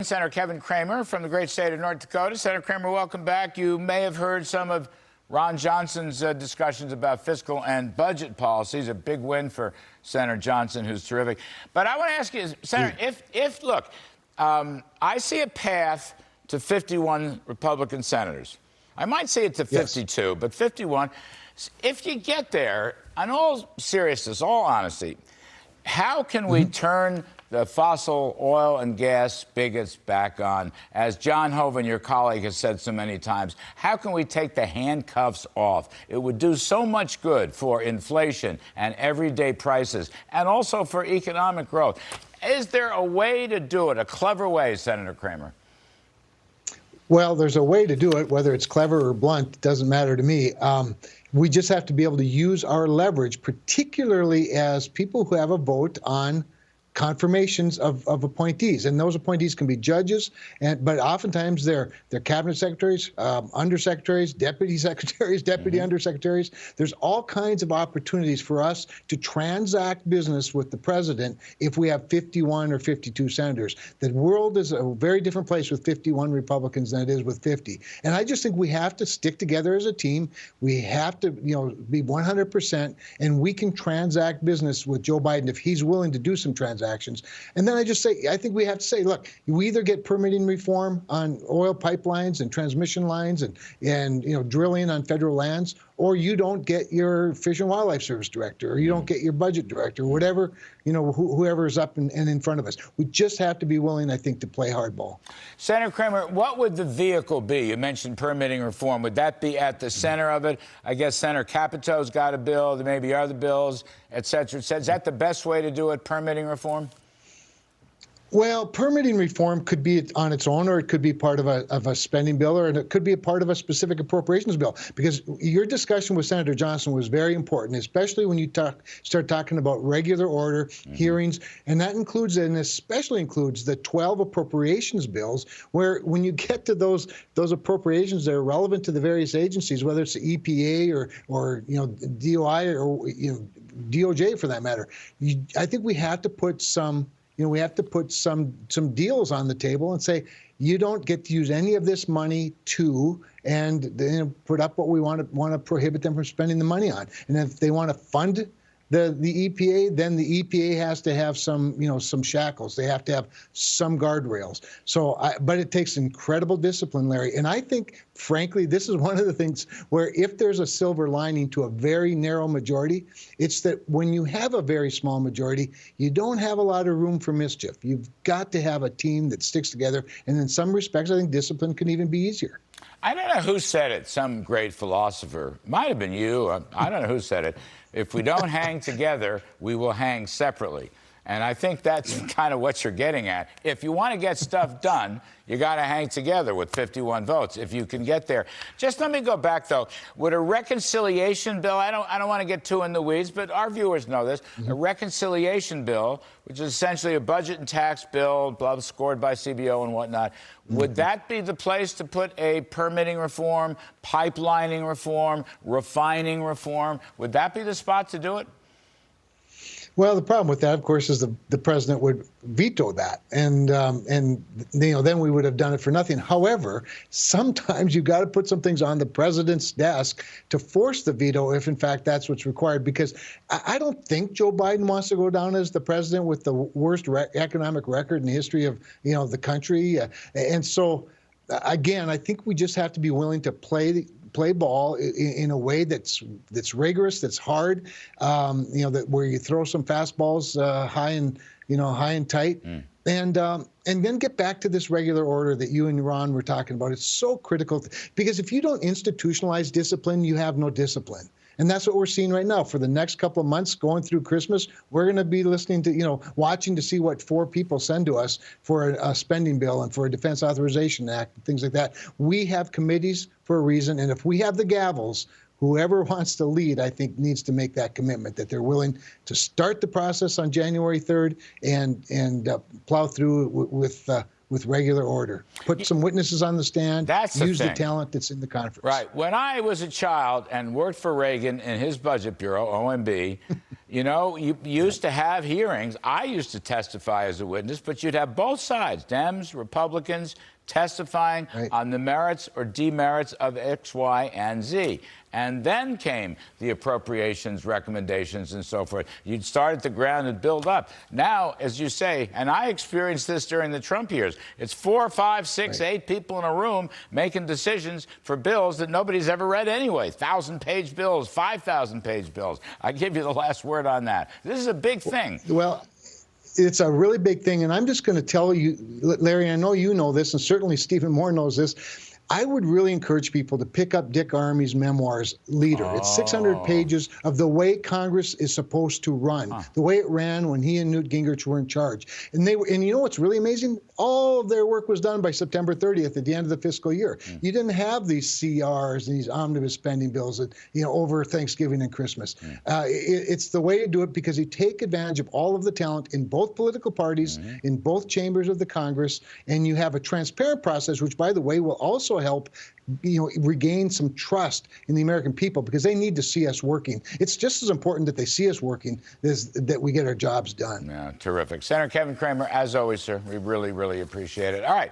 Senator Kevin Cramer from the great state of North Dakota. Senator Cramer, welcome back. You may have heard some of Ron Johnson's discussions about fiscal and budget policies. A big win for Senator Johnson, who's terrific. But I want to ask you, Senator, look, I see a path to 51 Republican senators. I might say it to 52, yes, but 51. If you get there, in all seriousness, all honesty, how can we turn the fossil oil and gas spigots back on? As John Hoeven, your colleague, has said so many times, how can we take the handcuffs off? It would do so much good for inflation and everyday prices, and also for economic growth. Is there a way to do it, a clever way, Senator Cramer? Well, there's a way to do it, whether it's clever or blunt, doesn't matter to me. We just have to be able to use our leverage, particularly as people who have a vote on confirmations of appointees, and those appointees can be judges, but oftentimes they're cabinet secretaries, undersecretaries, deputy secretaries, deputy undersecretaries. There's all kinds of opportunities for us to transact business with the president if we have 51 or 52 senators. The world is a very different place with 51 Republicans than it is with 50. And I just think we have to stick together as a team. We have to, be 100%, and we can transact business with Joe Biden if he's willing to do some transactions. And then I think we have to say, look, you either get permitting reform on oil pipelines and transmission lines and drilling on federal lands, or you don't get your Fish and Wildlife Service director, or you don't get your budget director, or whatever, whoever is up and in front of us. We just have to be willing, I think, to play hardball. Senator Cramer, what would the vehicle be? You mentioned permitting reform. Would that be at the center of it? I guess Senator Capito's got a bill. There may be other bills, et cetera, et cetera. Is that the best way to do it, permitting reform? Well, permitting reform could be on its own, or it could be part of a spending bill, or it could be a part of a specific appropriations bill. Because your discussion with Senator Johnson was very important, especially when you start talking about regular order hearings, and that includes, and especially includes, the 12 appropriations bills, where when you get to those appropriations that are relevant to the various agencies, whether it's the EPA or DOI or DOJ for that matter, I think we have to put some. We have to put some deals on the table and say, you don't get to use any of this money and put up what we want to prohibit them from spending the money on. And if they want to fund the EPA, then the EPA has to have some shackles. They have to have some guardrails. But it takes incredible discipline, Larry. And I think, frankly, this is one of the things where if there's a silver lining to a very narrow majority, it's that when you have a very small majority, you don't have a lot of room for mischief. You've got to have a team that sticks together. And in some respects, I think discipline can even be easier. I don't know who said it, some great philosopher. Might have been you. I don't know who said it. If we don't hang together, we will hang separately. And I think that's kind of what you're getting at. If you want to get stuff done, you got to hang together with 51 votes, if you can get there. Just let me go back, though. Would a reconciliation bill, I don't want to get too in the weeds, but our viewers know this, a reconciliation bill, which is essentially a budget and tax bill, scored by CBO and whatnot, would that be the place to put a permitting reform, pipelining reform, refining reform? Would that be the spot to do it? Well, the problem with that, of course, is the president would veto that, and then we would have done it for nothing. However, sometimes you got to put some things on the president's desk to force the veto, if in fact that's what's required. Because I don't think Joe Biden wants to go down as the president with the worst economic record in the history of the country, and so again, I think we just have to be willing to play ball in a way that's rigorous, that's hard, that where you throw some fastballs high and tight, and then get back to this regular order that you and Ron were talking about. It's so critical because if you don't institutionalize discipline, you have no discipline. And that's what we're seeing right now. For the next couple of months going through Christmas, we're going to be listening to, watching to see what 4 people send to us for a spending bill and for a Defense Authorization Act, things like that. We have committees for a reason. And if we have the gavels, whoever wants to lead, I think, needs to make that commitment that they're willing to start the process on January 3rd and plow through with regular order. Put some witnesses on the stand. Use the talent that's in the conference. Right. When I was a child and worked for Reagan in his budget bureau, OMB, You know, you used to have hearings. I used to testify as a witness, but you'd have both sides, Dems, Republicans, testifying on the merits or demerits of X, Y, and Z. And then came the appropriations recommendations and so forth. You'd start at the ground and build up. Now, as you say, and I experienced this during the Trump years, it's 4, 5, 6, 8 people in a room making decisions for bills that nobody's ever read anyway. 1,000-page bills, 5,000-page bills. I give you the last word on that. This is a big thing. Well, it's a really big thing, and I'm just going to tell you, Larry, I know you know this, and certainly Stephen Moore knows this. I would really encourage people to pick up Dick Armey's memoirs, Leader. It's 600 pages of the way Congress is supposed to run, the way it ran when he and Newt Gingrich were in charge. And you know what's really amazing? All of their work was done by September 30th at the end of the fiscal year. You didn't have these CRs and these omnibus spending bills that, over Thanksgiving and Christmas. It's the way to do it because you take advantage of all of the talent in both political parties, in both chambers of the Congress, and you have a transparent process, which, by the way, will also help regain some trust in the American people because they need to see us working. It's just as important that they see us working as that we get our jobs done. Yeah, terrific. Senator Kevin Cramer, as always, sir, we really, really appreciate it. All right.